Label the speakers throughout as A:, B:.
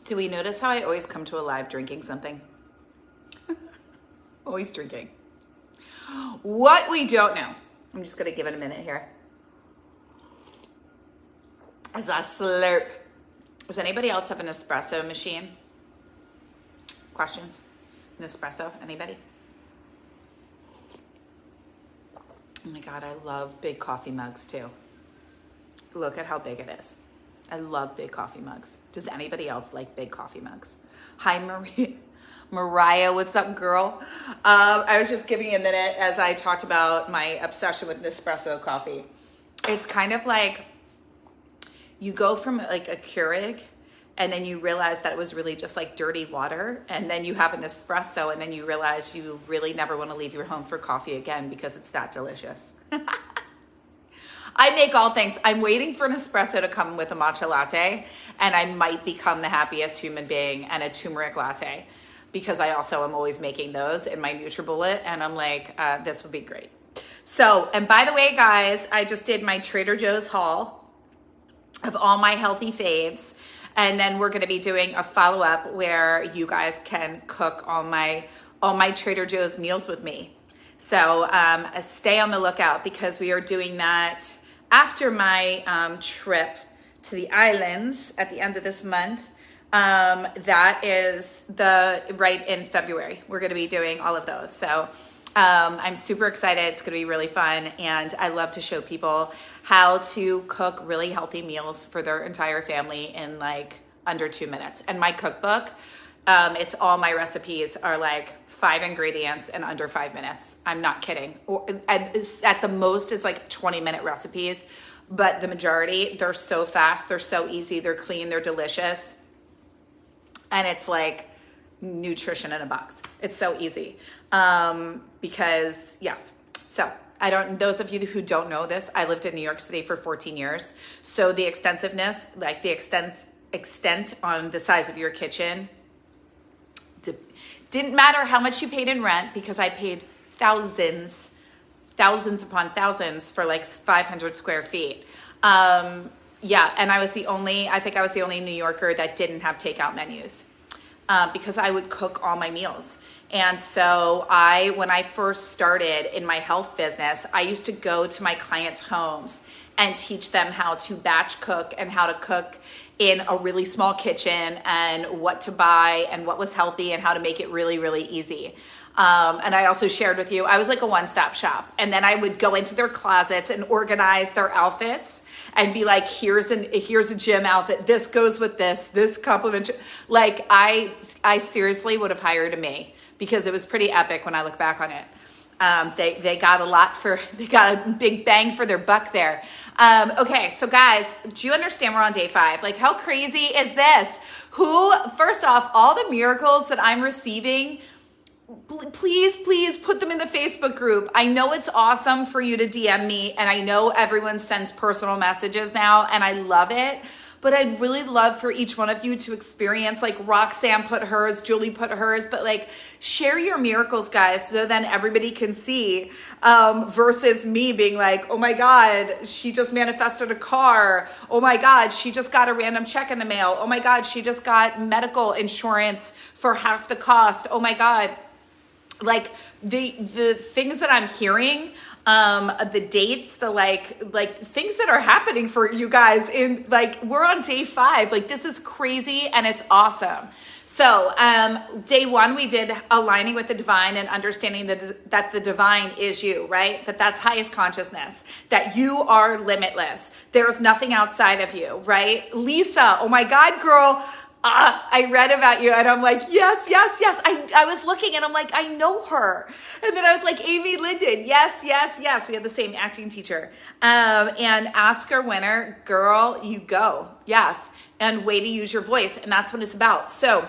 A: Do we notice how I always come to a live drinking something? Always drinking. What we don't know, I'm just going to give it a minute here, is I slurp. Does anybody else have an espresso machine? Questions? An espresso? Anybody? Oh my God, I love big coffee mugs too. Look at how big it is. I love big coffee mugs. Does anybody else like big coffee mugs? Hi, Mariah, what's up, girl? I was just giving you a minute as I talked about my obsession with Nespresso coffee. It's kind of like you go from like a Keurig and then you realize that it was really just like dirty water, and then you have an espresso, and then you realize you really never want to leave your home for coffee again because it's that delicious. I make all things. I'm waiting for an espresso to come with a matcha latte, and I might become the happiest human being, and a turmeric latte, because I also am always making those in my NutriBullet, and I'm like, this would be great. So, and by the way, guys, I just did my Trader Joe's haul of all my healthy faves, and then we're going to be doing a follow-up where you guys can cook all my Trader Joe's meals with me. So stay on the lookout, because we are doing that after my trip to the islands at the end of this month. That is right in February. We're going to be doing all of those. So I'm super excited. It's going to be really fun. And I love to show people how to cook really healthy meals for their entire family in like under 2 minutes. And my cookbook, it's all my recipes are like 5 ingredients in under 5 minutes. I'm not kidding. At the most, it's like 20-minute recipes, but the majority, they're so fast, they're so easy, they're clean, they're delicious. And it's like nutrition in a box. It's so easy. Because yes, so those of you who don't know this, I lived in New York City for 14 years. So the extensiveness, like the extent on the size of your kitchen, didn't matter how much you paid in rent, because I paid thousands upon thousands for like 500 square feet. Yeah, and I think I was the only New Yorker that didn't have takeout menus, because I would cook all my meals. And so when I first started in my health business, I used to go to my clients' homes and teach them how to batch cook and how to cook in a really small kitchen, and what to buy and what was healthy and how to make it really, really easy. And I also shared with you, I was like a one-stop shop. And then I would go into their closets and organize their outfits and be like, here's a gym outfit. This goes with this complement. Like I seriously would have hired a maid, because it was pretty epic when I look back on it. They got a big bang for their buck there. Okay, so guys, do you understand we're on day 5? Like, how crazy is this? First off, all the miracles that I'm receiving, please put them in the Facebook group. I know it's awesome for you to DM me, and I know everyone sends personal messages now, and I love it. But I'd really love for each one of you to experience, like Roxanne put hers, Julie put hers, but like share your miracles, guys, so then everybody can see, versus me being like, oh my God, she just manifested a car. Oh my God, she just got a random check in the mail. Oh my God, she just got medical insurance for half the cost. Oh my God. Like the things that I'm hearing, the dates, the like things that are happening for you guys in like, we're on day 5. Like, this is crazy and it's awesome. So, day 1, we did aligning with the divine and understanding that the divine is you, right? That's highest consciousness, that you are limitless. There's nothing outside of you, right? Lisa, oh my God, girl. I read about you and I'm like, yes. I was looking and I'm like, I know her. And then I was like, Amy Linden. Yes. We had the same acting teacher. And Oscar winner, girl, you go. Yes. And way to use your voice. And that's what it's about. So,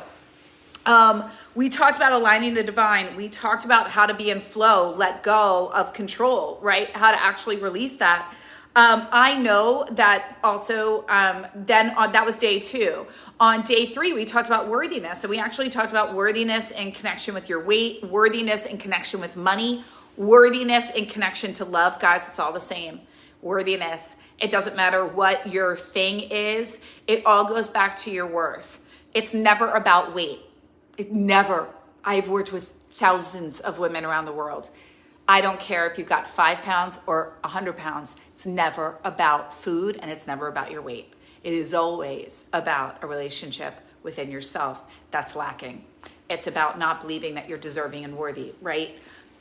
A: we talked about aligning the divine. We talked about how to be in flow, let go of control, right? How to actually release that. I know that also, that was day 2. On day 3, we talked about worthiness. So we actually talked about worthiness in connection with your weight, worthiness in connection with money, worthiness in connection to love. Guys, it's all the same. Worthiness. It doesn't matter what your thing is. It all goes back to your worth. It's never about weight. It never. I've worked with thousands of women around the world. I don't care if you've got 5 pounds or 100 pounds. It's never about food, and it's never about your weight. It is always about a relationship within yourself that's lacking. It's about not believing that you're deserving and worthy, right?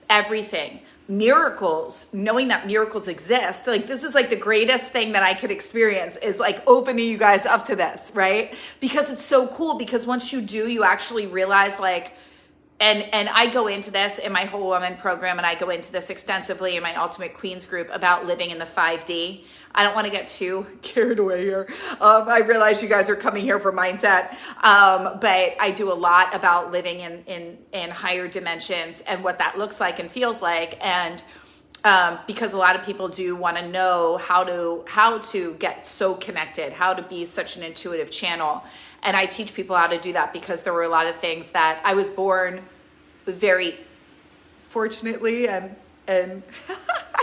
A: Everything. Miracles, knowing that miracles exist. Like, this is like the greatest thing that I could experience, is like opening you guys up to this, right? Because it's so cool, because once you do, you actually realize, like, and I go into this in my Whole Woman program, and I go into this extensively in my Ultimate Queens group about living in the 5D. I don't want to get too carried away here. I realize you guys are coming here for mindset, but I do a lot about living in higher dimensions and what that looks like and feels like. And because a lot of people do want to know how to get so connected, how to be such an intuitive channel. And I teach people how to do that, because there were a lot of things that I was born very fortunately, and I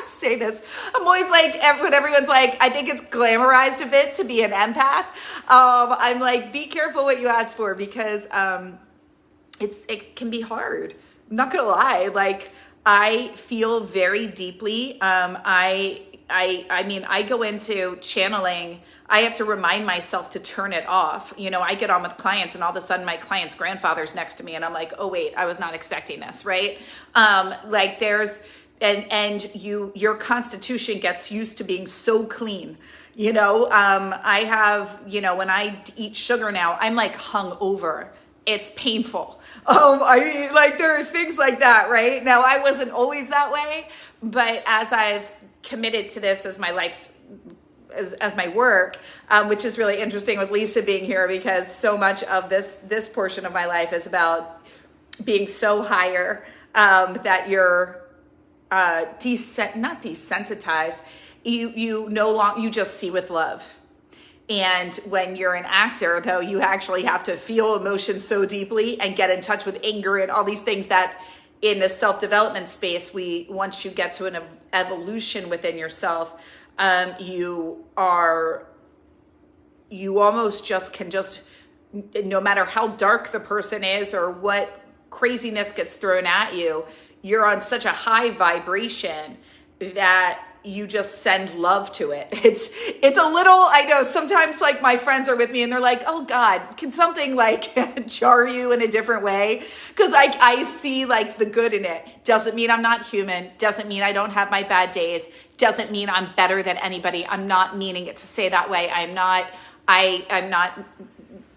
A: say this, I'm always like, when everyone's like, I think it's glamorized a bit to be an empath. I'm like, be careful what you ask for, because it can be hard. I'm not gonna lie. Like, I feel very deeply. I mean, I go into channeling, I have to remind myself to turn it off. You know, I get on with clients, and all of a sudden my client's grandfather's next to me, and I'm like, oh wait, I was not expecting this, right? Like, there's, your constitution gets used to being so clean. You know, I have, you know, when I eat sugar now, I'm like hung over. It's painful. Like, there are things like that, right? Now, I wasn't always that way, but as I've committed to this as my life's, as my work, which is really interesting with Lisa being here, because so much of this portion of my life is about being so higher, that you're not desensitized. You no longer, you just see with love. And when you're an actor, though, you actually have to feel emotions so deeply and get in touch with anger and all these things that in the self-development space, once you get to an evolution within yourself, you almost just can no matter how dark the person is or what craziness gets thrown at you, you're on such a high vibration that you just send love to it. It's a little, I know sometimes, like, my friends are with me and they're like, oh God, can something like jar you in a different way? Because I see like the good in it. Doesn't mean I'm not human. Doesn't mean I don't have my bad days. Doesn't mean I'm better than anybody. I'm not meaning it to say that way. I'm not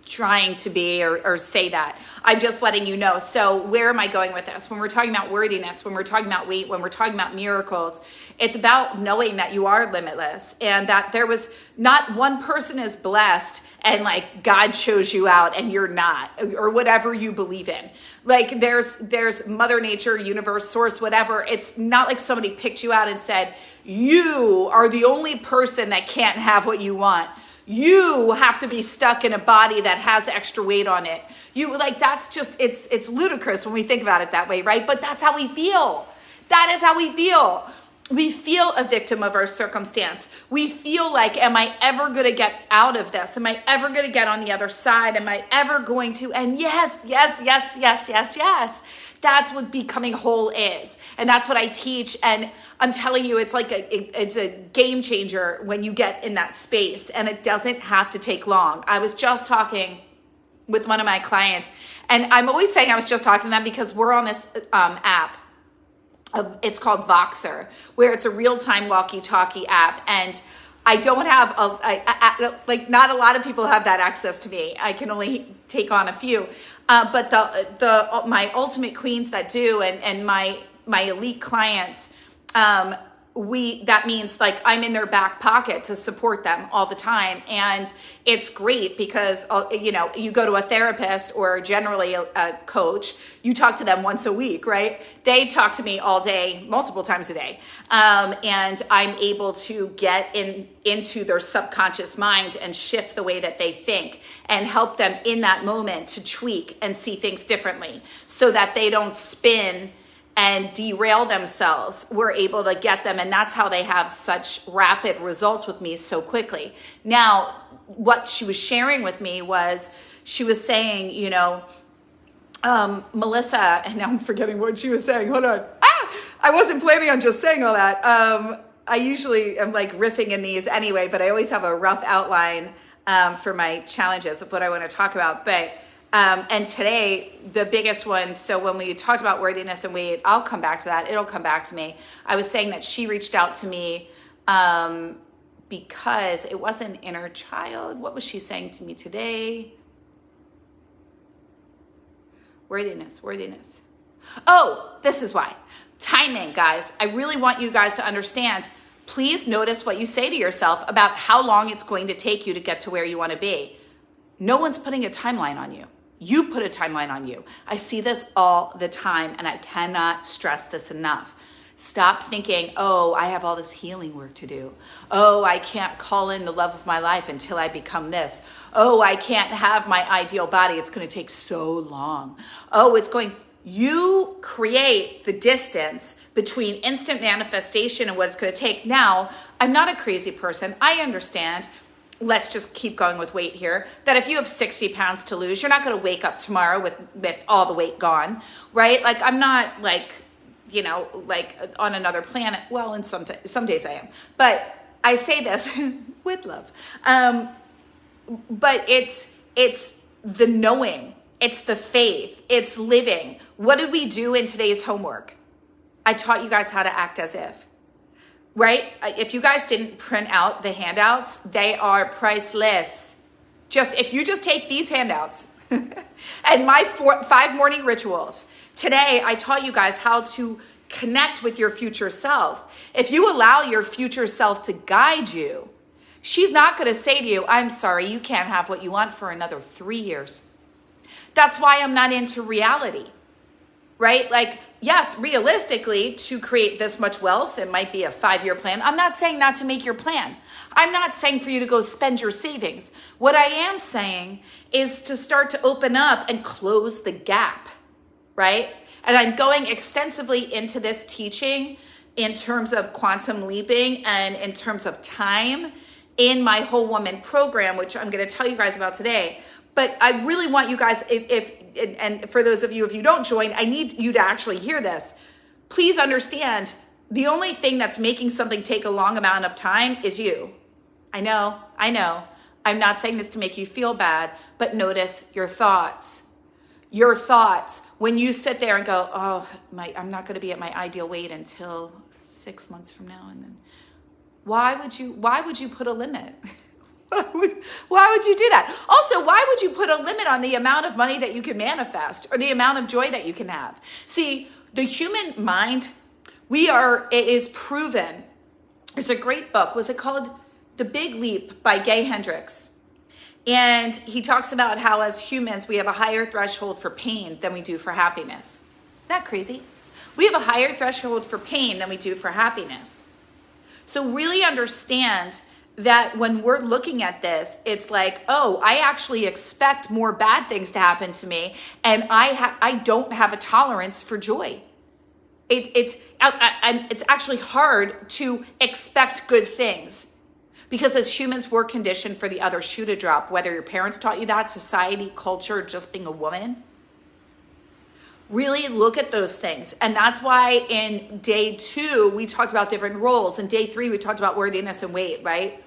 A: trying to be or say that. I'm just letting you know. So where am I going with this? When we're talking about worthiness, when we're talking about weight, when we're talking about miracles, it's about knowing that you are limitless, and that there was not one person is blessed and like God chose you out and you're not, or whatever you believe in. Like, there's Mother Nature, universe, source, whatever. It's not like somebody picked you out and said, you are the only person that can't have what you want. You have to be stuck in a body that has extra weight on it. That's just, it's ludicrous when we think about it that way, right? But that's how we feel. That is how we feel. We feel a victim of our circumstance. We feel like, am I ever going to get out of this? Am I ever going to get on the other side? Am I ever going to? And yes. That's what becoming whole is. And that's what I teach. And I'm telling you, it's like it's a game changer when you get in that space, and it doesn't have to take long. I was just talking with one of my clients, and I'm always saying I was just talking to them because we're on this app. It's called Voxer, where it's a real-time walkie-talkie app. And I don't have not a lot of people have that access to me. I can only take on a few. But my ultimate queens that do, and my elite clients, that means like I'm in their back pocket to support them all the time. And it's great because, you go to a therapist or generally a coach, you talk to them once a week, right? They talk to me all day, multiple times a day. And I'm able to get into their subconscious mind and shift the way that they think and help them in that moment to tweak and see things differently so that they don't spin and derail themselves. We're able to get them, and that's how they have such rapid results with me so quickly. Now, what she was sharing with me was She was saying, Melissa, and now I'm forgetting what she was saying. Hold on. I wasn't planning on just saying all that. I usually am like riffing in these anyway, but I always have a rough outline for my challenges of what I want to talk about. But and today, the biggest one, so when we talked about worthiness and weight, I'll come back to that. It'll come back to me. I was saying that she reached out to me because it was an inner child. What was she saying to me today? Worthiness. Oh, this is why. Timing, guys. I really want you guys to understand. Please notice what you say to yourself about how long it's going to take you to get to where you want to be. No one's putting a timeline on you. You put a timeline on you. I see this all the time, and I cannot stress this enough. Stop thinking, oh, I have all this healing work to do. Oh, I can't call in the love of my life until I become this. Oh, I can't have my ideal body. It's going to take so long. Oh, you create the distance between instant manifestation and what it's going to take. Now, I'm not a crazy person. I understand. Let's just keep going with weight here. That if you have 60 pounds to lose, you're not going to wake up tomorrow with all the weight gone, right? Like I'm not like on another planet. Well, in some days I am, but I say this with love. But it's the knowing, it's the faith, it's living. What did we do in today's homework? I taught you guys how to act as if, right? If you guys didn't print out the handouts, they are priceless. If you just take these handouts and my 5 morning rituals, today, I taught you guys how to connect with your future self. If you allow your future self to guide you, she's not going to say to you, I'm sorry, you can't have what you want for another 3 years. That's why I'm not into reality, right? Like, yes, realistically, to create this much wealth, it might be a 5-year plan. I'm not saying not to make your plan. I'm not saying for you to go spend your savings. What I am saying is to start to open up and close the gap. Right? And I'm going extensively into this teaching in terms of quantum leaping and in terms of time in my Whole Woman program, which I'm going to tell you guys about today. But I really want you guys, and for those of you, if you don't join, I need you to actually hear this. Please understand, the only thing that's making something take a long amount of time is you. I know. I'm not saying this to make you feel bad, but notice your thoughts. Your thoughts, when you sit there and go, oh, I'm not going to be at my ideal weight until 6 months from now. And then why would you put a limit? Why would you do that? Also, why would you put a limit on the amount of money that you can manifest or the amount of joy that you can have? See, the human mind, it is proven. There's a great book. Was it called The Big Leap by Gay Hendricks? And he talks about how as humans, we have a higher threshold for pain than we do for happiness. Isn't that crazy? We have a higher threshold for pain than we do for happiness. So really understand that when we're looking at this, it's like, oh, I actually expect more bad things to happen to me. And I don't have a tolerance for joy. It's actually hard to expect good things. Because as humans, we're conditioned for the other shoe to drop, whether your parents taught you that, society, culture, just being a woman. Really look at those things. And that's why in day 2, we talked about different roles. In day 3, we talked about worthiness and weight, right?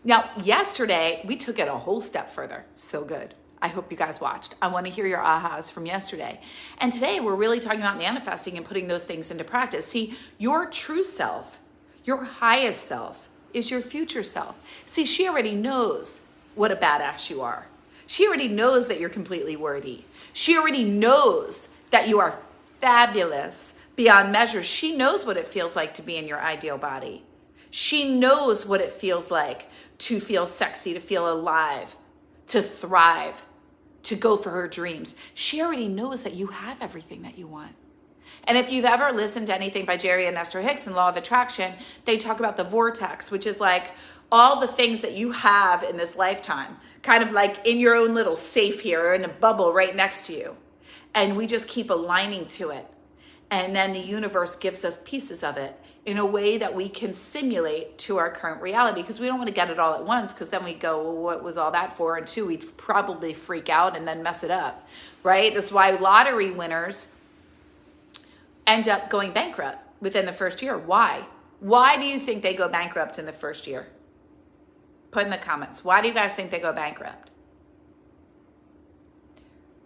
A: Now, yesterday, we took it a whole step further. So good. I hope you guys watched. I want to hear your ahas from yesterday. And today, we're really talking about manifesting and putting those things into practice. See, your true self, your highest self, is your future self. See, she already knows what a badass you are. She already knows that you're completely worthy. She already knows that you are fabulous beyond measure. She knows what it feels like to be in your ideal body. She knows what it feels like to feel sexy, to feel alive, to thrive, to go for her dreams. She already knows that you have everything that you want. And if you've ever listened to anything by Jerry and Esther Hicks in Law of Attraction, they talk about the vortex, which is like all the things that you have in this lifetime, kind of like in your own little safe here or in a bubble right next to you. And we just keep aligning to it. And then the universe gives us pieces of it in a way that we can simulate to our current reality, because we don't want to get it all at once, because then we go, well, what was all that for? And two, we'd probably freak out and then mess it up, right? That's why lottery winners end up going bankrupt within the first year. Why? Why do you think they go bankrupt in the first year? Put in the comments. Why do you guys think they go bankrupt?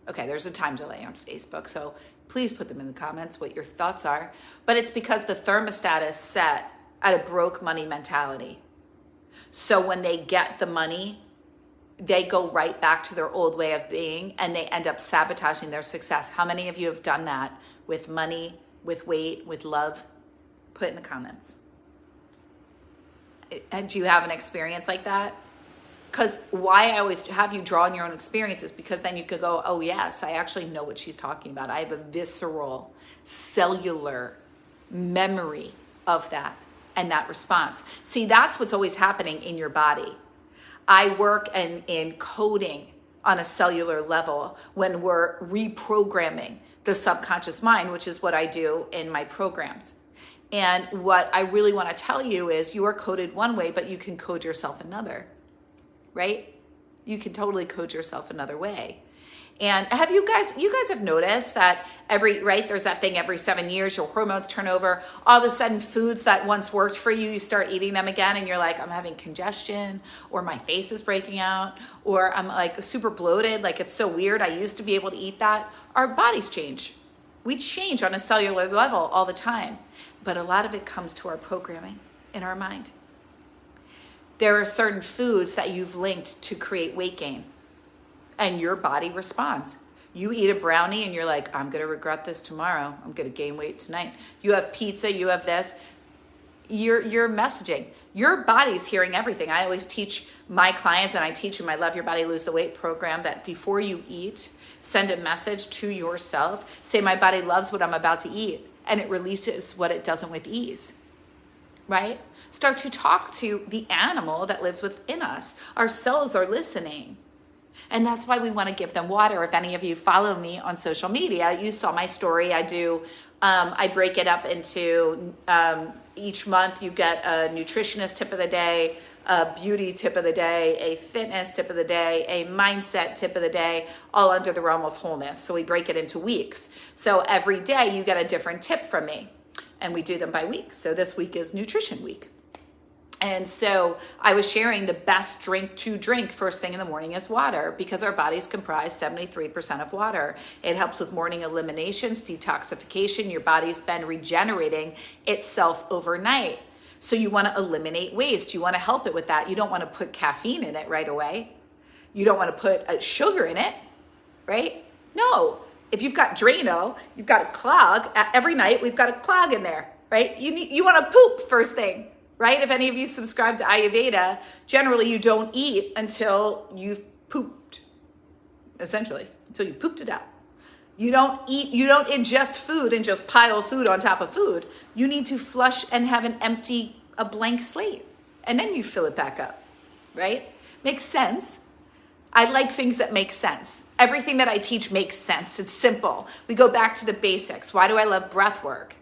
A: Okay, there's a time delay on Facebook, so please put them in the comments what your thoughts are. But it's because the thermostat is set at a broke money mentality. So when they get the money, they go right back to their old way of being, and they end up sabotaging their success. How many of you have done that with money, with weight, with love? Put in the comments. And do you have an experience like that? Because why I always have you draw on your own experiences, because then you could go, oh yes, I actually know what she's talking about. I have a visceral, cellular memory of that and that response. See, that's what's always happening in your body. I work in coding on a cellular level when we're reprogramming the subconscious mind, which is what I do in my programs. And what I really want to tell you is you are coded one way, but you can code yourself another. Right? You can totally code yourself another way. And have you guys have noticed that there's that thing every 7 years, your hormones turn over. All of a sudden, foods that once worked for you, you start eating them again, and you're like, I'm having congestion, or my face is breaking out, or I'm like super bloated, like it's so weird. I used to be able to eat that. Our bodies change. We change on a cellular level all the time. But a lot of it comes to our programming in our mind. There are certain foods that you've linked to create weight gain, and your body responds. You eat a brownie and you're like, I'm going to regret this tomorrow. I'm going to gain weight tonight. You have pizza, you have this. You're messaging. Your body's hearing everything. I always teach my clients, and I teach in my Love Your Body, Lose the Weight program, that before you eat, send a message to yourself. Say, my body loves what I'm about to eat, and it releases what it doesn't with ease, right? Start to talk to the animal that lives within us. Our cells are listening. And that's why we want to give them water. If any of you follow me on social media, you saw my story. I break it up into each month you get a nutritionist tip of the day, a beauty tip of the day, a fitness tip of the day, a mindset tip of the day, all under the realm of wholeness. So we break it into weeks. So every day you get a different tip from me, and we do them by week. So this week is nutrition week. And so I was sharing the best drink to drink first thing in the morning is water, because our bodies comprise 73% of water. It helps with morning eliminations, detoxification. Your body's been regenerating itself overnight. So you want to eliminate waste. You want to help it with that. You don't want to put caffeine in it right away. You don't want to put sugar in it, right? No. If you've got Drano, you've got a clog. Every night we've got a clog in there, right? You want to poop first thing. Right? If any of you subscribe to Ayurveda, generally you don't eat until you've pooped, essentially, until you pooped it out. You don't ingest food and just pile food on top of food. You need to flush and have a blank slate, and then you fill it back up, right? Makes sense. I like things that make sense. Everything that I teach makes sense. It's simple. We go back to the basics. Why do I love breath work?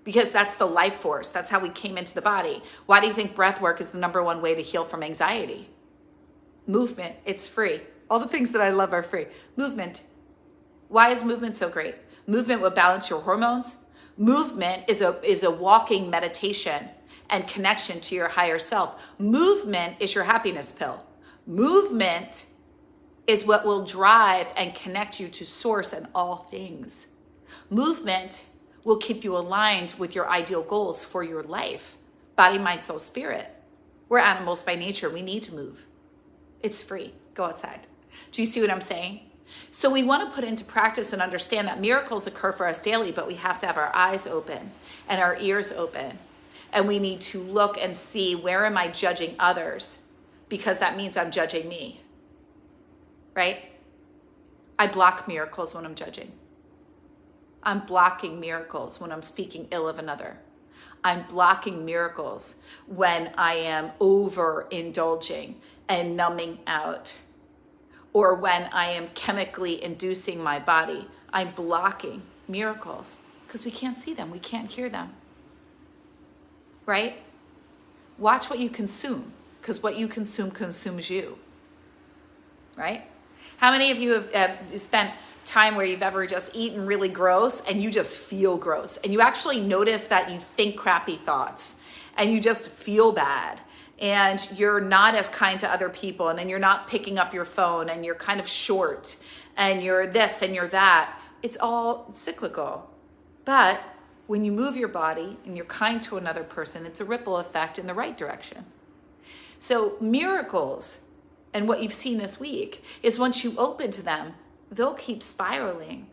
A: Because that's the life force. That's how we came into the body. Why do you think breath work is the number one way to heal from anxiety? Movement, it's free. All the things that I love are free. Movement. Why is movement so great? Movement will balance your hormones. Movement is a walking meditation and connection to your higher self. Movement is your happiness pill. Movement is what will drive and connect you to source and all things. Movement will keep you aligned with your ideal goals for your life. Body, mind, soul, spirit. We're animals by nature. We need to move. It's free. Go outside. Do you see what I'm saying? So we want to put into practice and understand that miracles occur for us daily, but we have to have our eyes open and our ears open. And we need to look and see, where am I judging others? Because that means I'm judging me. Right? I block miracles when I'm judging. I'm blocking miracles when I'm speaking ill of another. I'm blocking miracles when I am overindulging and numbing out, or when I am chemically inducing my body. I'm blocking miracles because we can't see them. We can't hear them. right? Watch what you consume, because what you consume consumes you, right? How many of you have spent time where you've ever just eaten really gross and you just feel gross and you actually notice that you think crappy thoughts and you just feel bad and you're not as kind to other people, and then you're not picking up your phone and you're kind of short and you're this and you're that? It's all cyclical. But when you move your body and you're kind to another person, it's a ripple effect in the right direction. So miracles, and what you've seen this week, is once you open to them, they'll keep spiraling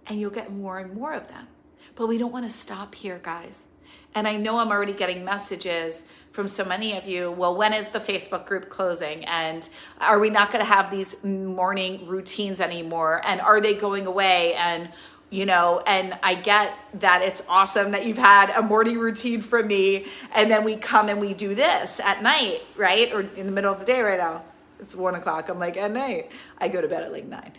A: and you'll get more and more of them. But we don't want to stop here, guys. And I know I'm already getting messages from so many of you, well, when is the Facebook group closing? And are we not going to have these morning routines anymore? And are they going away? And and I get that it's awesome that you've had a morning routine from me, and then we come and we do this at night, right? Or in the middle of the day right now. It's 1:00. I'm like, at night. I go to bed at like 9.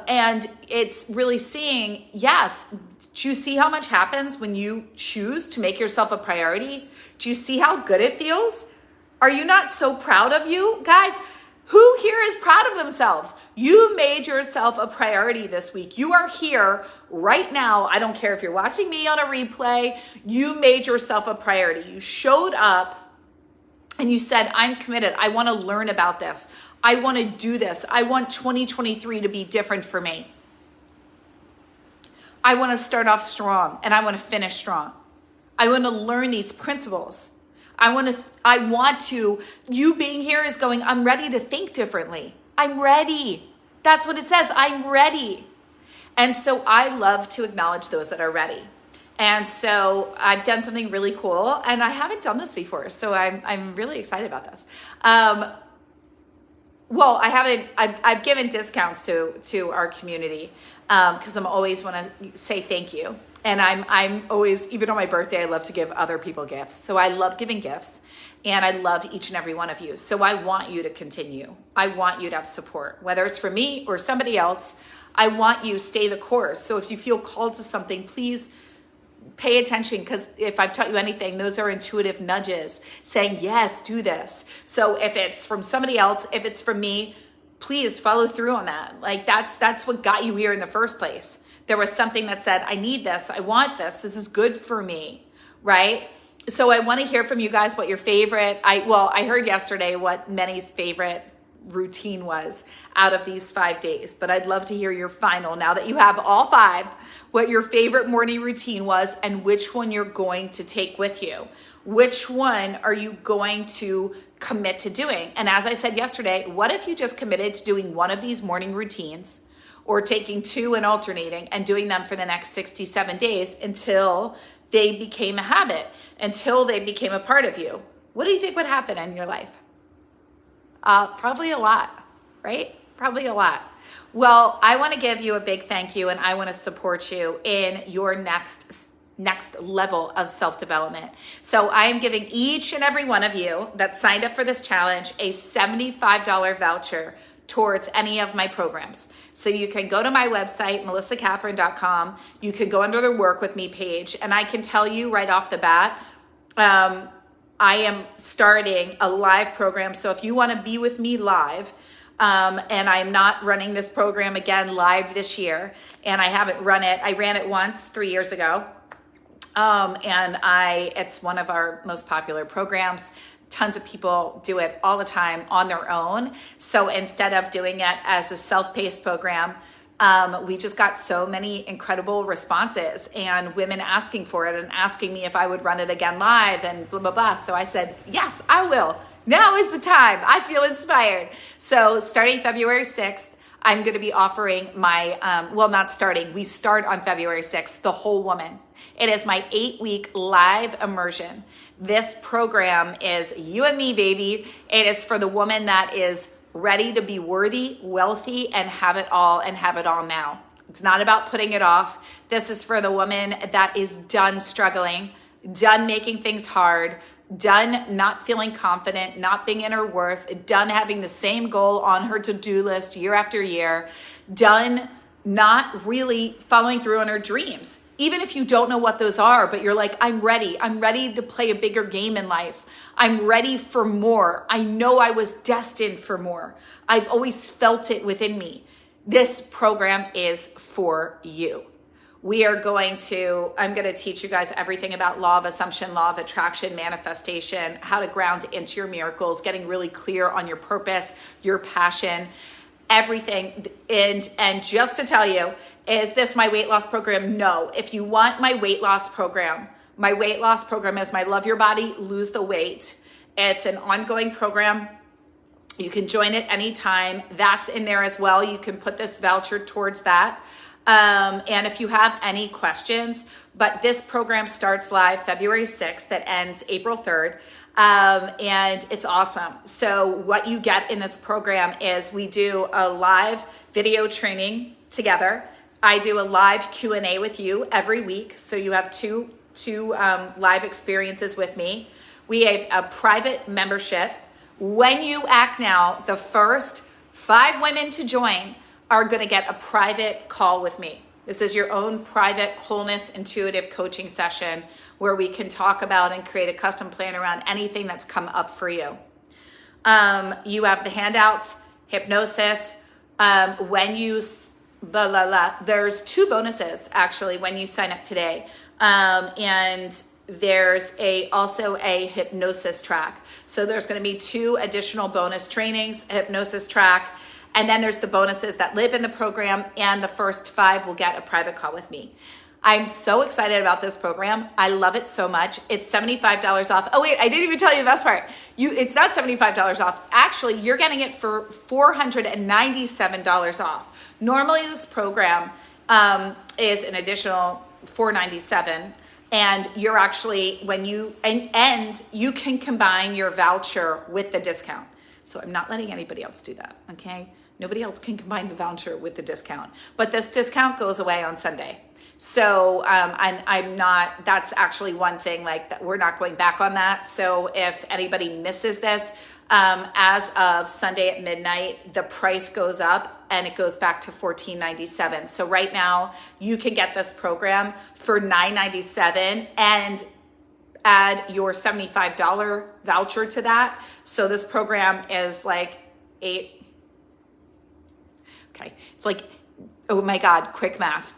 A: And it's really seeing, yes, do you see how much happens when you choose to make yourself a priority? Do you see how good it feels? Are you not so proud of you? Guys, who here is proud of themselves? You made yourself a priority this week. You are here right now. I don't care if you're watching me on a replay. You made yourself a priority. You showed up and you said, I'm committed. I want to learn about this. I want to do this. I want 2023 to be different for me. I want to start off strong and I want to finish strong. I want to learn these principles. You being here is going, I'm ready to think differently. I'm ready. That's what it says. I'm ready. And so I love to acknowledge those that are ready. And so I've done something really cool, and I haven't done this before. So I'm really excited about this. Well, I've given discounts to our community, because I'm always want to say thank you. And I'm always, even on my birthday, I love to give other people gifts. So I love giving gifts, and I love each and every one of you. So I want you to continue. I want you to have support, whether it's for me or somebody else. I want you to stay the course. So if you feel called to something, please pay attention, because if I've taught you anything, those are intuitive nudges saying, yes, do this. So if it's from somebody else, if it's from me, please follow through on that. Like that's what got you here in the first place. There was something that said, I need this. I want this. This is good for me, right? So I want to hear from you guys what your favorite, I heard yesterday what Many's favorite routine was out of these 5 days, but I'd love to hear your final, now that you have all 5, what your favorite morning routine was and which one you're going to take with you. Which one are you going to commit to doing? And as I said yesterday, what if you just committed to doing one of these morning routines, or taking 2 and alternating and doing them for the next 67 days until they became a habit, until they became a part of you? What do you think would happen in your life? Probably a lot, right? Probably a lot. Well, I want to give you a big thank you, and I want to support you in your next level of self-development. So I am giving each and every one of you that signed up for this challenge a $75 voucher towards any of my programs. So you can go to my website, melissakathryn.com. You can go under the Work With Me page, and I can tell you right off the bat, I am starting a live program. So if you want to be with me live, and I'm not running this program again live this year, and I haven't run it. I ran it once 3 years ago. It's one of our most popular programs. Tons of people do it all the time on their own. So instead of doing it as a self-paced program, we just got so many incredible responses and women asking for it and asking me if I would run it again live and blah, blah, blah. So I said, yes, I will. Now is the time. I feel inspired. So starting February 6th, I'm going to be offering we start on February 6th, The Whole Woman. It is my 8-week live immersion. This program is you and me, baby. It is for the woman that is ready to be worthy, wealthy, and have it all now. It's not about putting it off. This is for the woman that is done struggling, done making things hard, done not feeling confident, not being in her worth, done having the same goal on her to-do list year after year, done not really following through on her dreams. Even if you don't know what those are, but you're like, I'm ready to play a bigger game in life. I'm ready for more. I know I was destined for more. I've always felt it within me. This program is for you. I'm going to teach you guys everything about law of assumption, law of attraction, manifestation, how to ground into your miracles, getting really clear on your purpose, your passion, everything. And just to tell you, is this my weight loss program? No. If you want my weight loss program is my Love Your Body, Lose the Weight. It's an ongoing program. You can join it anytime. That's in there as well. You can put this voucher towards that. And if you have any questions, but this program starts live February 6th that ends April 3rd. And it's awesome. So what you get in this program is we do a live video training together. I do a live Q&A with you every week. So you have two live experiences with me. We have a private membership. When you act now, the first 5 women to join are going to get a private call with me. This is your own private wholeness intuitive coaching session where we can talk about and create a custom plan around anything that's come up for you. You have the handouts, hypnosis. There's 2 bonuses actually when you sign up today. And there's also a hypnosis track. So there's going to be 2 additional bonus trainings, a hypnosis track, and then there's the bonuses that live in the program, and the first 5 will get a private call with me. I'm so excited about this program. I love it so much. It's $75 off. Oh wait, I didn't even tell you the best part. It's not $75 off. Actually, you're getting it for $497 off. Normally this program is an additional $497. And you're actually, and you can combine your voucher with the discount. So I'm not letting anybody else do that, okay? Nobody else can combine the voucher with the discount. But this discount goes away on Sunday. So that's actually one thing, that we're not going back on that. So if anybody misses this, as of Sunday at midnight, the price goes up and it goes back to $14.97. So right now you can get this program for $9.97 and add your $75 voucher to that. So this program is like $8. Okay. It's like, oh my God, quick math.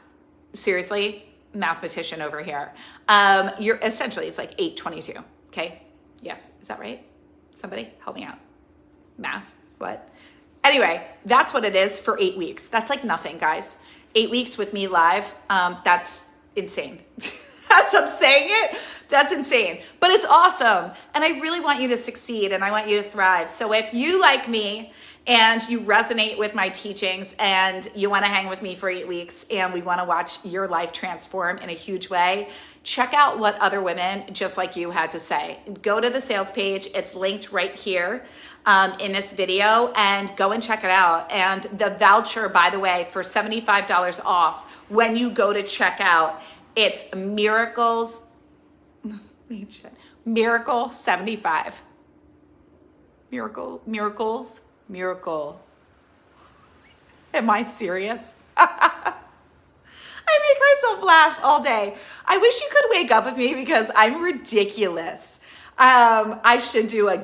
A: Seriously, mathematician over here. It's like $8.22. Okay. Yes. Is that right? Somebody help me out. Math. What? Anyway, that's what it is for 8 weeks. That's like nothing, guys. 8 weeks with me live. That's insane. As I'm saying it, that's insane. But it's awesome. And I really want you to succeed and I want you to thrive. So if you like me and you resonate with my teachings and you want to hang with me for 8 weeks and we want to watch your life transform in a huge way, check out what other women just like you had to say. Go to the sales page. It's linked right here in this video, and go and check it out. And the voucher, by the way, for $75 off when you go to check out, it's Miracle 75. Miracle. Am I serious? I make myself laugh all day. I wish you could wake up with me because I'm ridiculous. I should do a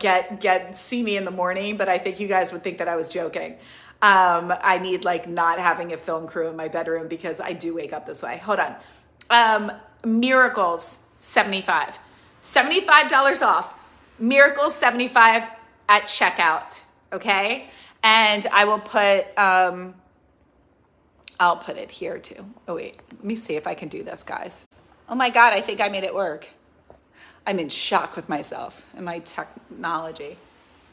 A: see me in the morning, but I think you guys would think that I was joking. I need not having a film crew in my bedroom because I do wake up this way. Hold on. Miracles 75. $75 off. Miracles 75 at checkout. Okay? And I will put I'll put it here too. Oh wait, let me see if I can do this, guys. Oh my God, I think I made it work. I'm in shock with myself and my technology.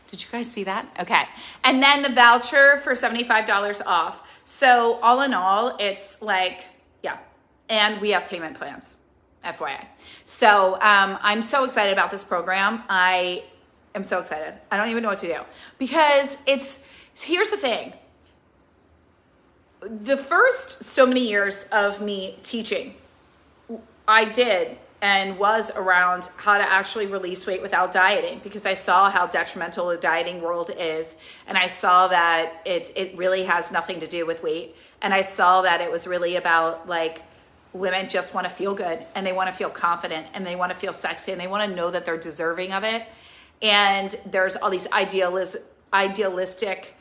A: Did you guys see that? Okay. And then the voucher for $75 off. So all in all, it's yeah. And we have payment plans, FYI. So I'm so excited about this program. I am so excited. I don't even know what to do because here's the thing. The first so many years of me teaching, I did and was around how to actually release weight without dieting because I saw how detrimental the dieting world is. And I saw that it really has nothing to do with weight. And I saw that it was really about women just want to feel good, and they want to feel confident, and they want to feel sexy, and they want to know that they're deserving of it. And there's all these idealistic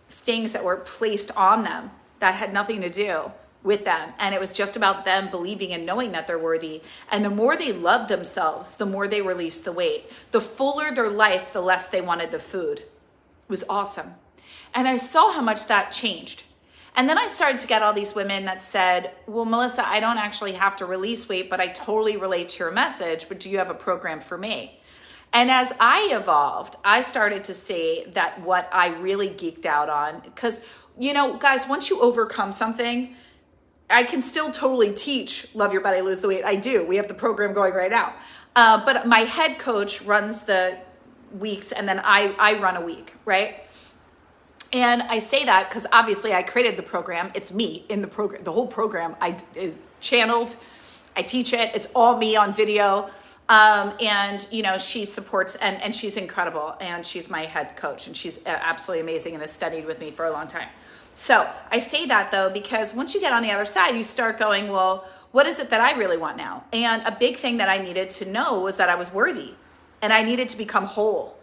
A: things that were placed on them that had nothing to do with them. And it was just about them believing and knowing that they're worthy. And the more they loved themselves, the more they released the weight. The fuller their life, the less they wanted the food. It was awesome. And I saw how much that changed. And then I started to get all these women that said, well, Melissa, I don't actually have to release weight, but I totally relate to your message, but do you have a program for me? And as I evolved, I started to see that what I really geeked out on, because, guys, once you overcome something, I can still totally teach Love Your Body, Lose the Weight. I do. We have the program going right now. But my head coach runs the weeks, and then I run a week, right? And I say that because obviously I created the program. It's me in the program. The whole program is channeled. I teach it. It's all me on video. And she supports, and she's incredible, and she's my head coach, and she's absolutely amazing and has studied with me for a long time. So I say that though, because once you get on the other side, you start going, well, what is it that I really want now? And a big thing that I needed to know was that I was worthy, and I needed to become whole.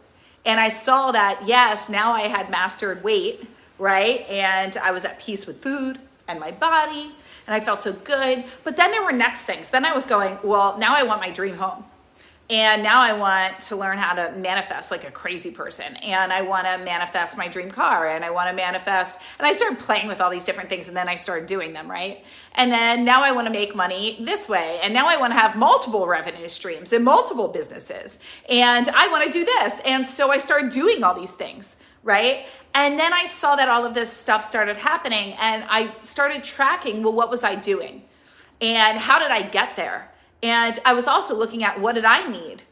A: And I saw that, yes, now I had mastered weight, right? And I was at peace with food and my body, and I felt so good. But then there were next things. Then I was going, well, now I want my dream home. And now I want to learn how to manifest like a crazy person. And I want to manifest my dream car. And I want to manifest. And I started playing with all these different things. And then I started doing them, right? And then now I want to make money this way. And now I want to have multiple revenue streams and multiple businesses. And I want to do this. And so I started doing all these things, right? And then I saw that all of this stuff started happening. And I started tracking, well, what was I doing? And how did I get there? And I was also looking at, what did I need?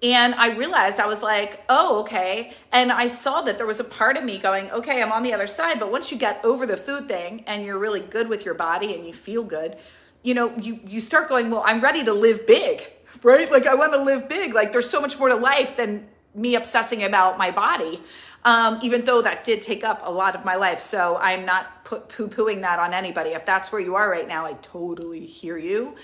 A: And I realized, I was like, oh, okay. And I saw that there was a part of me going, okay, I'm on the other side. But once you get over the food thing and you're really good with your body and you feel good, you start going, well, I'm ready to live big, right? Like I want to live big. Like there's so much more to life than me obsessing about my body. Even though that did take up a lot of my life. So I'm not poo-pooing that on anybody. If that's where you are right now, I totally hear you.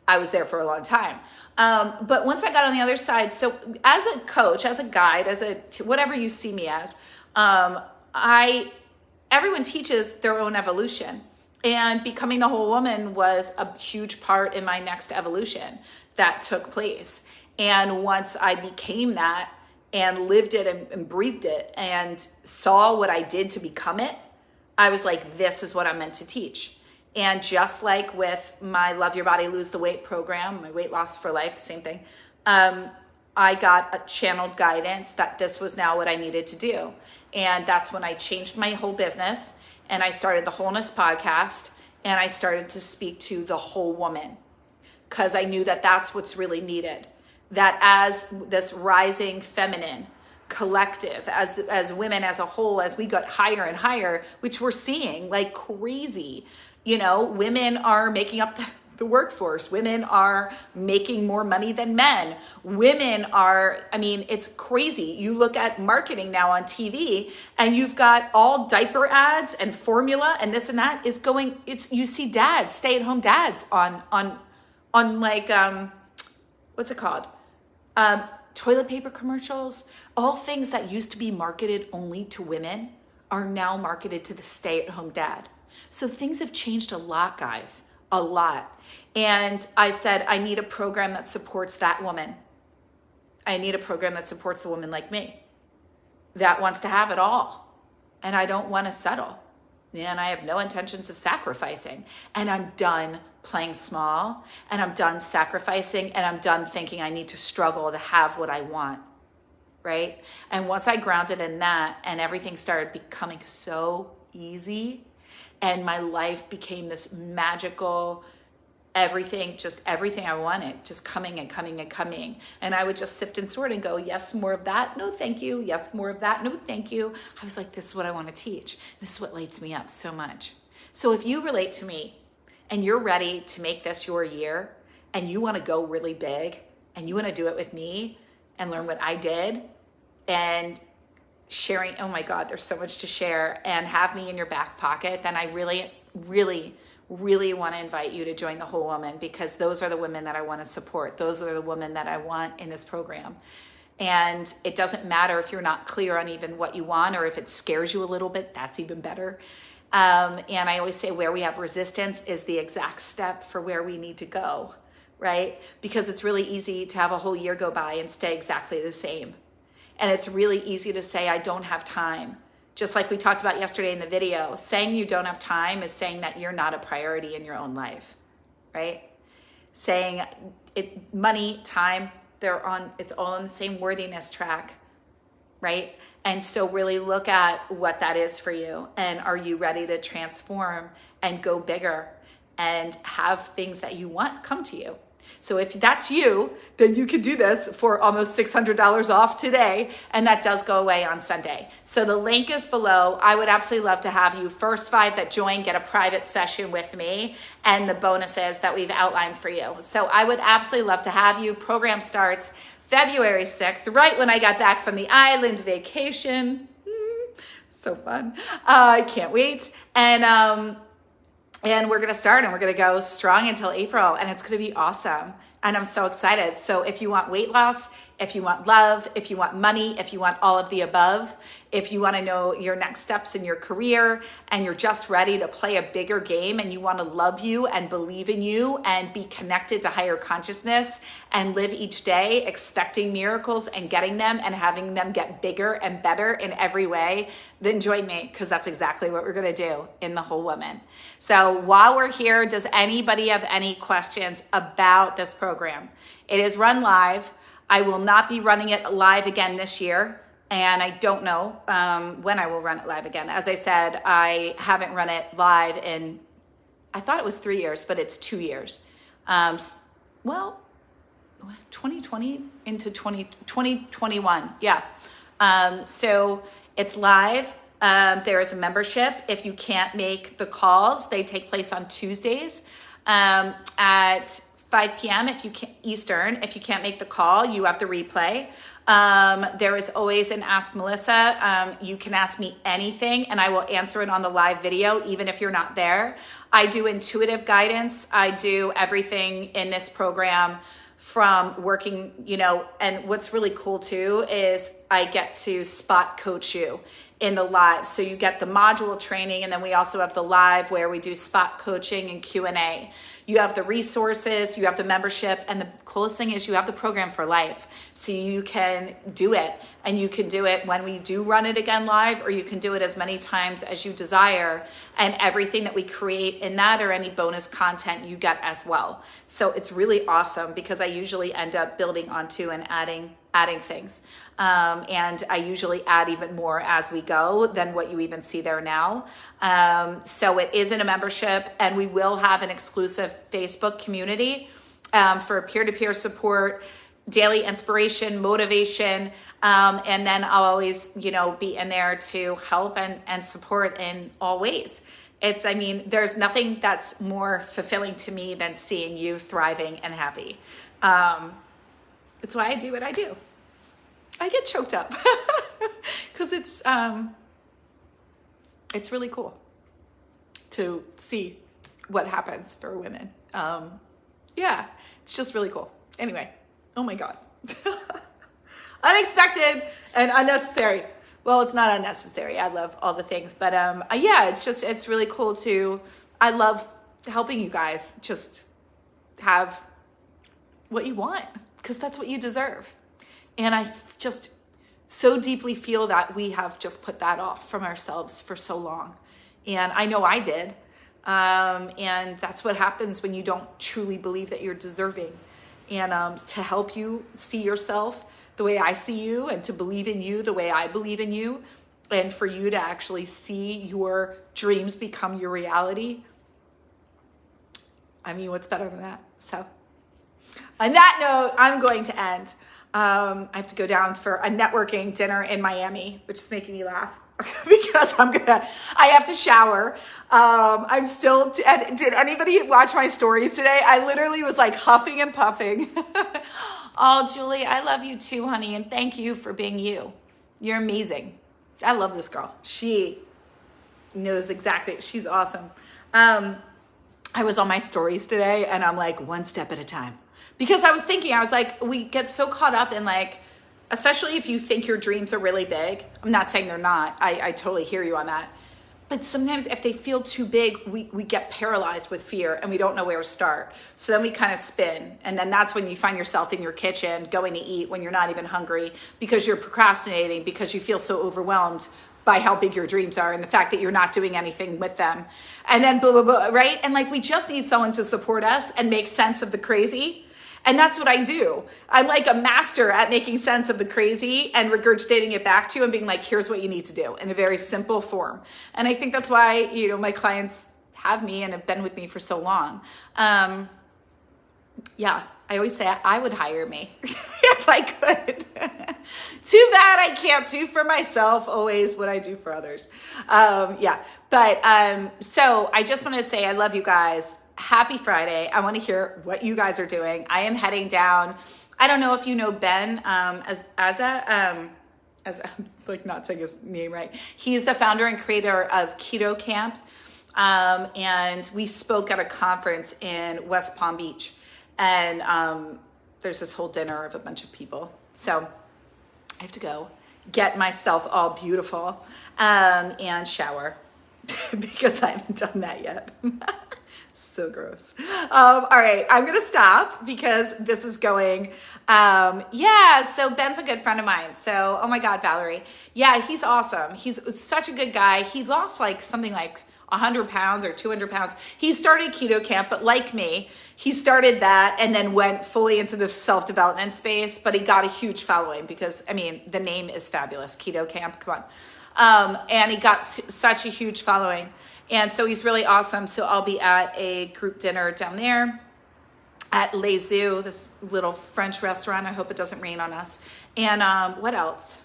A: I was there for a long time. But once I got on the other side, so as a coach, as a guide, whatever you see me as, everyone teaches their own evolution, and becoming the whole woman was a huge part in my next evolution that took place. And once I became that and lived it and breathed it and saw what I did to become it, I was like, this is what I'm meant to teach. And just like with my Love Your Body, Lose the Weight program, my Weight Loss for Life, the same thing, I got a channeled guidance that this was now what I needed to do. And that's when I changed my whole business, and I started the Wholeness podcast, and I started to speak to the whole woman, because I knew that that's what's really needed. That as this rising feminine collective, as women as a whole, as we got higher and higher, which we're seeing like crazy, women are making up the workforce. Women are making more money than men. Women are, it's crazy. You look at marketing now on TV, and you've got all diaper ads and formula and this and that is going, you see dads, stay-at-home dads on like, what's it called? Toilet paper commercials. All things that used to be marketed only to women are now marketed to the stay-at-home dad. So things have changed a lot, guys, a lot. And I said, I need a program that supports that woman. I need a program that supports a woman like me that wants to have it all. And I don't want to settle. And I have no intentions of sacrificing. And I'm done playing small, and I'm done sacrificing, and I'm done thinking I need to struggle to have what I want, right? And once I grounded in that, and everything started becoming so easy, and my life became this magical, everything I wanted, just coming and coming and coming. And I would just sift and sort and go, yes, more of that. No, thank you. Yes, more of that. No, thank you. I was like, this is what I want to teach. This is what lights me up so much. So if you relate to me and you're ready to make this your year, and you want to go really big, and you want to do it with me and learn what I did, and sharing, oh my God, there's so much to share, and have me in your back pocket, then I really, really really want to invite you to join the Whole Woman, because those are the women that I want to support. Those are the women that I want in this program. And it doesn't matter if you're not clear on even what you want, or if it scares you a little bit, that's even better. And I always say where we have resistance is the exact step for where we need to go, right? Because it's really easy to have a whole year go by and stay exactly the same. And it's really easy to say, I don't have time. Just like we talked about yesterday in the video, saying you don't have time is saying that you're not a priority in your own life, right? Saying money, time, it's all on the same worthiness track, right? And so really look at what that is for you. And are you ready to transform and go bigger and have things that you want come to you? So if that's you, then you can do this for almost $600 off today. And that does go away on Sunday. So the link is below. I would absolutely love to have you. First 5 that join get a private session with me and the bonuses that we've outlined for you. So I would absolutely love to have you. Program starts February 6th, right when I got back from the island vacation. So fun. I can't wait. And we're going to start, and we're going to go strong until April, and it's going to be awesome. And I'm so excited. So if you want weight loss, if you want love, if you want money, if you want all of the above, if you want to know your next steps in your career, and you're just ready to play a bigger game, and you want to love you and believe in you and be connected to higher consciousness and live each day expecting miracles and getting them and having them get bigger and better in every way, then join me, because that's exactly what we're going to do in the Whole Woman. So while we're here, does anybody have any questions about this program? It is run live. I will not be running it live again this year, and I don't know when I will run it live again. As I said, I haven't run it live in, I thought it was 3 years, but it's 2 years. 2020 into 2021, yeah. So it's live. There is a membership. If you can't make the calls, they take place on Tuesdays at 5 p.m. Eastern. If you can't make the call, you have the replay. There is always an Ask Melissa. You can ask me anything and I will answer it on the live video, even if you're not there. I do intuitive guidance. I do everything in this program from working, and what's really cool too is I get to spot coach you in the live. So you get the module training, and then we also have the live where we do spot coaching and Q&A. You have the resources, you have the membership, and the coolest thing is you have the program for life. So you can do it, and you can do it when we do run it again live, or you can do it as many times as you desire. And everything that we create in that, or any bonus content, you get as well. So it's really awesome, because I usually end up building onto and adding things. And I usually add even more as we go than what you even see there now. So it is in a membership, and we will have an exclusive Facebook community for peer-to-peer support, daily inspiration, motivation, and then I'll always, be in there to help and support in all ways. There's nothing that's more fulfilling to me than seeing you thriving and happy. It's why I do what I do. I get choked up because it's really cool to see what happens for women. Yeah, it's just really cool. Anyway, oh my God. Unexpected and unnecessary. Well, it's not unnecessary. I love all the things, but yeah, it's really cool I love helping you guys just have what you want, because that's what you deserve. And I just so deeply feel that we have just put that off from ourselves for so long. And I know I did. And that's what happens when you don't truly believe that you're deserving. And to help you see yourself the way I see you, and to believe in you the way I believe in you, and for you to actually see your dreams become your reality. What's better than that? So on that note, I'm going to end. I have to go down for a networking dinner in Miami, which is making me laugh because I have to shower. Did anybody watch my stories today? I literally was like huffing and puffing. Oh, Julie, I love you too, honey. And thank you for being you. You're amazing. I love this girl. She knows exactly. She's awesome. I was on my stories today and I'm like, one step at a time. Because I was thinking, I was like, we get so caught up in like, especially if you think your dreams are really big. I'm not saying they're not. I totally hear you on that. But sometimes if they feel too big, we get paralyzed with fear and we don't know where to start. So then we kind of spin. And then that's when you find yourself in your kitchen going to eat when you're not even hungry because you're procrastinating because you feel so overwhelmed by how big your dreams are and the fact that you're not doing anything with them. And then blah, blah, blah, right? And like, we just need someone to support us and make sense of the crazy. And that's what I do. I'm like a master at making sense of the crazy and regurgitating it back to you and being like, here's what you need to do in a very simple form. And I think that's why, you know, my clients have me and have been with me for so long. Yeah, I always say I would hire me if I could. Too bad I can't do for myself always what I do for others. Yeah, but so I just want to say I love you guys. Happy Friday. I want to hear what you guys are doing. I am heading down. I don't know if you know Ben as I'm like not saying his name right. He's the founder and creator of Keto Camp. And we spoke at a conference in West Palm Beach. And there's this whole dinner of a bunch of people. So I have to go get myself all beautiful and shower because I haven't done that yet. So gross. All right, I'm gonna stop because this is going. Yeah, so Ben's a good friend of mine. So, oh my God, Valerie. Yeah, he's awesome. He's such a good guy. He lost like something like 100 pounds or 200 pounds. He started Keto Camp, but like me, he started that and then went fully into the self-development space, but he got a huge following because, I mean, the name is fabulous, Keto Camp, come on. And he got such a huge following. And so he's really awesome. So I'll be at a group dinner down there at Les Zoo, this little French restaurant. I hope it doesn't rain on us. And what else?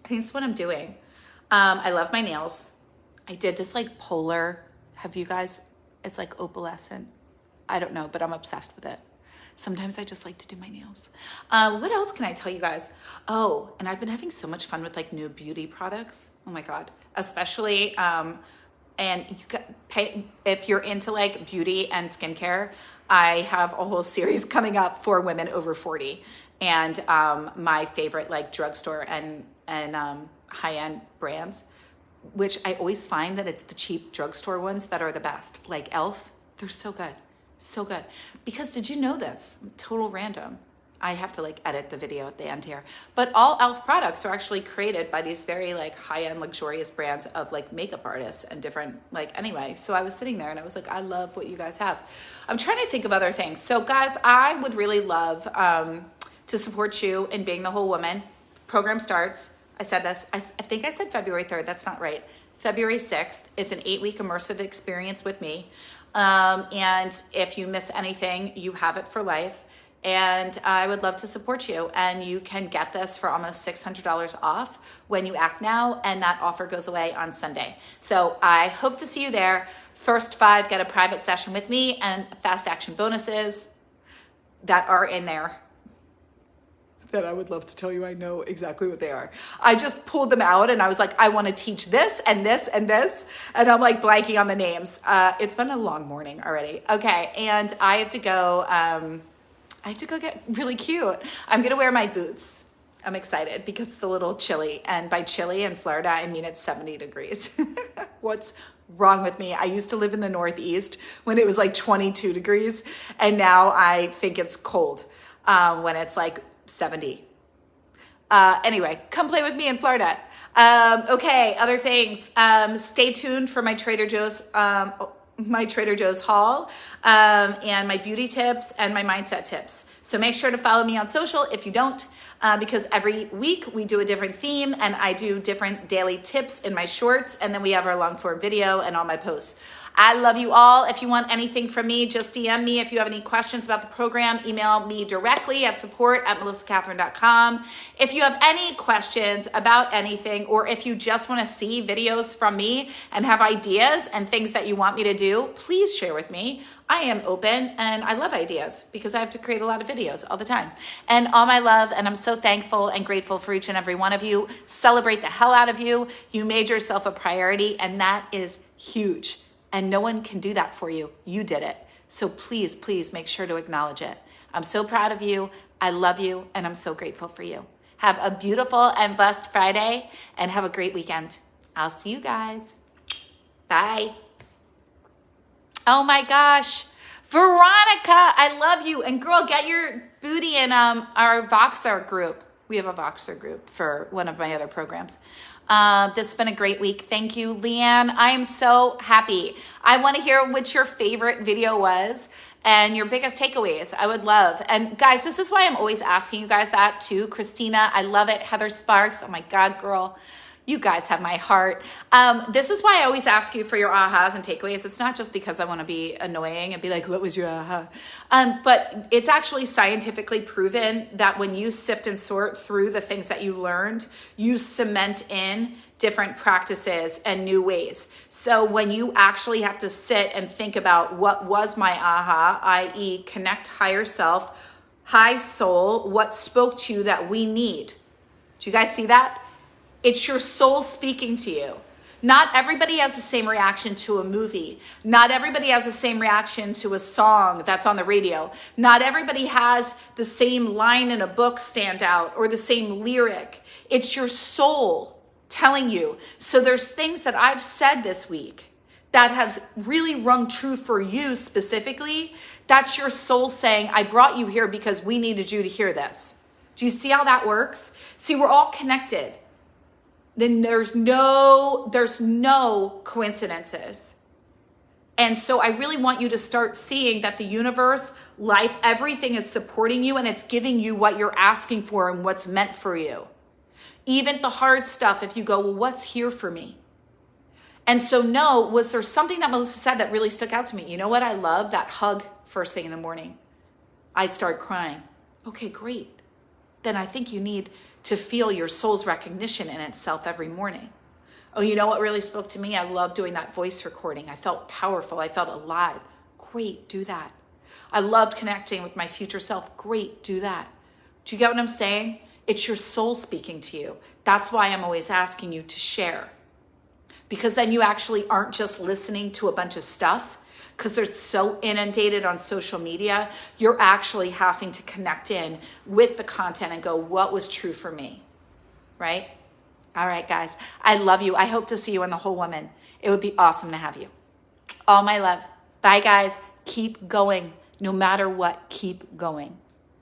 A: I think that's what I'm doing. I love my nails. I did this like polar, have you guys, it's like opalescent. I don't know, but I'm obsessed with it. Sometimes I just like to do my nails. What else can I tell you guys? Oh, and I've been having so much fun with like new beauty products. Oh my God, especially, and you pay, if you're into like beauty and skincare, I have a whole series coming up for women over 40. And my favorite like drugstore and high-end brands, which I always find that it's the cheap drugstore ones that are the best. Like Elf, they're so good. So good. Because did you know this? Total random. I have to like edit the video at the end here. But all Elf products are actually created by these very like high-end luxurious brands of like makeup artists and different like anyway. So I was sitting there and I was like, I love what you guys have. I'm trying to think of other things. So guys, I would really love to support you in being the whole woman. Program starts. I said this. I think I said February 3rd. That's not right. February 6th. It's an 8-week immersive experience with me. And if you miss anything, you have it for life. And I would love to support you. And you can get this for almost $600 off when you act now. And that offer goes away on Sunday. So I hope to see you there. First 5 get a private session with me and fast action bonuses that are in there that I would love to tell you. I know exactly what they are. I just pulled them out and I was like, I want to teach this and this and this. And I'm like blanking on the names. It's been a long morning already. Okay. And I have to go, get really cute. I'm going to wear my boots. I'm excited because it's a little chilly. And by chilly in Florida, I mean it's 70 degrees. What's wrong with me? I used to live in the Northeast when it was like 22 degrees. And now I think it's cold when it's like 70. Anyway, come play with me in Florida. Okay, other things. Stay tuned for my Trader Joe's haul, and my beauty tips and my mindset tips. So make sure to follow me on social if you don't, because every week we do a different theme and I do different daily tips in my shorts, and then we have our long form video and all my posts. I love you all. If you want anything from me, just DM me. If you have any questions about the program, email me directly at support@melissakathryn.com. If you have any questions about anything, or if you just want to see videos from me and have ideas and things that you want me to do, please share with me. I am open and I love ideas because I have to create a lot of videos all the time. And all my love, and I'm so thankful and grateful for each and every one of you. Celebrate the hell out of you. You made yourself a priority, and that is huge. And no one can do that for you. You did it. So please, please make sure to acknowledge it. I'm so proud of you. I love you. And I'm so grateful for you. Have a beautiful and blessed Friday and have a great weekend. I'll see you guys. Bye. Oh my gosh. Veronica, I love you. And girl, get your booty in our Voxer group. We have a Voxer group for one of my other programs. This has been a great week. Thank you, Leanne. I am so happy. I want to hear what your favorite video was and your biggest takeaways. I would love. And guys, this is why I'm always asking you guys that too. Christina, I love it. Heather Sparks. Oh my God, girl. You guys have my heart. This is why I always ask you for your ahas and takeaways. It's not just because I want to be annoying and be like, what was your aha? But it's actually scientifically proven that when you sift and sort through the things that you learned, you cement in different practices and new ways. So when you actually have to sit and think about what was my aha, i.e. connect higher self, high soul, what spoke to you that we need. Do you guys see that? It's your soul speaking to you. Not everybody has the same reaction to a movie. Not everybody has the same reaction to a song that's on the radio. Not everybody has the same line in a book stand out or the same lyric. It's your soul telling you. So there's things that I've said this week that have really rung true for you specifically. That's your soul saying, I brought you here because we needed you to hear this. Do you see how that works? See, we're all connected. Then there's no coincidences. And so I really want you to start seeing that the universe, life, everything is supporting you and it's giving you what you're asking for and what's meant for you. Even the hard stuff, if you go, well, what's here for me? And so was there something that Melissa said that really stuck out to me? You know what I love? That hug first thing in the morning. I'd start crying. Okay, great. Then I think you need to feel your soul's recognition in itself every morning. Oh, you know what really spoke to me? I love doing that voice recording. I felt powerful. I felt alive. Great, do that. I loved connecting with my future self. Great, do that. Do you get what I'm saying? It's your soul speaking to you. That's why I'm always asking you to share. Because then you actually aren't just listening to a bunch of stuff, because they're so inundated on social media, you're actually having to connect in with the content and go, what was true for me, right? All right, guys, I love you. I hope to see you in the Whole Woman. It would be awesome to have you. All my love. Bye, guys. Keep going. No matter what, keep going.